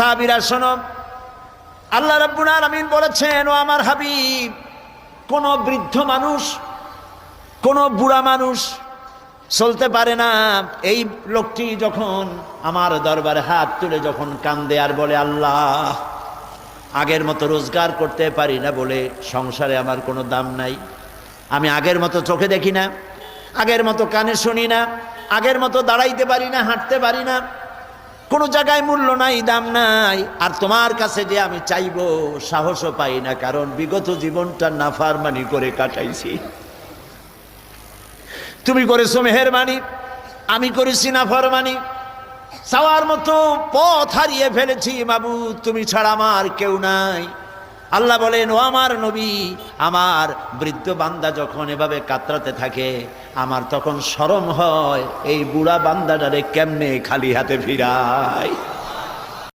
সাহাবীরা শোনো, আল্লাহ রাব্বুল আলামিন বলেছেন, ও আমার হাবিব, কোন বৃদ্ধ মানুষ, কোন বুড়া মানুষ চলতে পারে না। এই লোকটি যখন আমার দরবারে হাত তুলে যখন কান্দে আর বলে, আল্লাহ, আগের মতো রোজগার করতে পারি না বলে সংসারে আমার কোনো দাম নাই, আমি আগের মতো চোখে দেখি না, আগের মতো কানে শুনি না, আগের মতো দাঁড়াইতে পারি না, হাঁটতে পারি না, কোনো জায়গায় মূল্য নাই, দাম নাই, আর তোমার কাছে যে আমি চাইবো সাহসও পাই না, কারণ বিগত জীবনটা নাফরমানি করে কাটাইছি। তুমি করেছো মেহেরবানি, আমি করেছি নাফরমানি, চাওয়ার মতো পথ হারিয়ে ফেলেছি মাবুদ, তুমি ছাড়া আমার কেউ নাই। আল্লাহ বলেন, ও আমার নবী, আমার বৃদ্ধ বান্দা যখন এভাবে কাতরাতে থাকে, আমার তখন শরম হয় এই বুড়া বান্দাটারে কেমনে খালি হাতে ফিরায়।